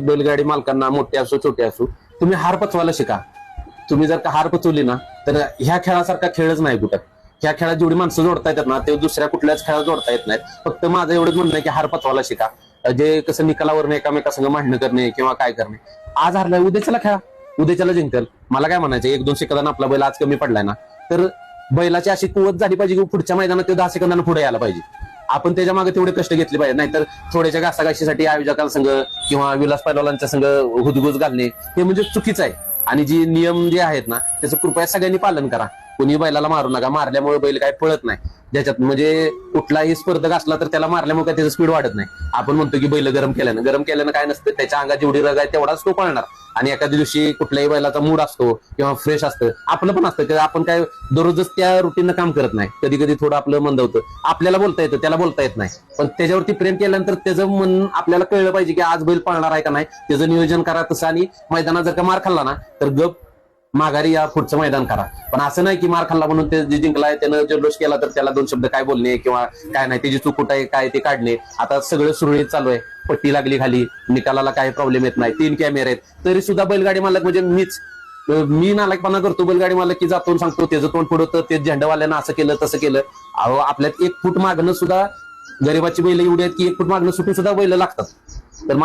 बैलगाडी मालकांना, मोठे असो छोटे असो, तुम्ही हार पचवायला शिका. तुम्ही जर का हार पचवली ना तर ह्या खेळासारखा खेळच नाही कुठं. ह्या खेळात जेवढी माणसं जोडता येतात ना ते दुसऱ्या कुठल्याच खेळात जोडता येत नाहीत. फक्त माझं एवढंच म्हणणं आहे की हार पचवायला शिका. जे कसं निकालावर एकामेकासंग भांडणं करणे किंवा काय करणे, आज हारलाय उद्याच्याला खेळा, उद्याच्याला जिंकल. मला काय म्हणायचं, 1-2 सेकंदांना आपला बैल आज कमी पडलाय ना तर बैलाची अशी कुवत झाली पाहिजे की पुढच्या मैदानात ते 10 सेकंदांना पुढे यायला पाहिजे. आपण त्याच्या मागे तेवढे कष्ट घेतले पाहिजे. नाहीतर थोड्याच्या घासाघाशीसाठी आयोजकांसंग किंवा विलास पैलवानांच्या संघ हुदगुज घालणे हे म्हणजे चुकीचं आहे. आणि जी नियम जे आहेत ना त्याचं कृपया सगळ्यांनी पालन करा. कोणी बैलाला मारू नका. मारल्यामुळे बैल काय पळत नाही. ज्याच्यात म्हणजे कुठलाही स्पर्धक असला तर त्याला मारल्यामुळे काय त्याचं स्पीड वाढत नाही. आपण म्हणतो की बैल गरम केल्यानं काय नसतं. त्याच्या अंगात जेवढी रग आहे तेवढाच तो पळणार. आणि एखाद्या दिवशी कुठल्याही बैलाचा मूड असतो किंवा फ्रेश असतं, आपलं पण असतं की आपण काय दररोजच त्या रुटीननं काम करत नाही. कधी कधी थोडं आपलं मंदवतं. आपल्याला बोलता येतं, त्याला बोलता येत नाही. पण त्याच्यावरती प्रेम केल्यानंतर त्याचं मन आपल्याला कळलं पाहिजे की आज बैल पळणार आहे का नाही. त्याचं नियोजन करा तसं. आणि मैदानात जर का मार खाल्ला ना तर गप माघारी या, पुढचं मैदान करा. पण असं नाही की मार खाल्ला म्हणून ते जे जिंकलाय त्यानं जल्लोष केला तर त्याला 2 शब्द काय बोलणे किंवा काय नाही, त्याची चूक कुठं आहे काय ते काढणे. आता सगळं सुरळीत चालू आहे. पट्टी लागली खाली, निकालाला काही प्रॉब्लेम येत नाही, 3 कॅमेरे आहेत, तरी सुद्धा बैलगाडी मालक म्हणजे मी नालायकपणा करतो. बैलगाडी मालक की जातो सांगतो त्याचं तोंड पुढं ते झेंडावाल्यानं असं केलं तसं केलं. अहो आपल्यात 1 फूट मागणं सुद्धा, गरीबाची बैल एवढी आहेत की 1 फूट मागणं सुटून सुद्धा बैल लागतात. तर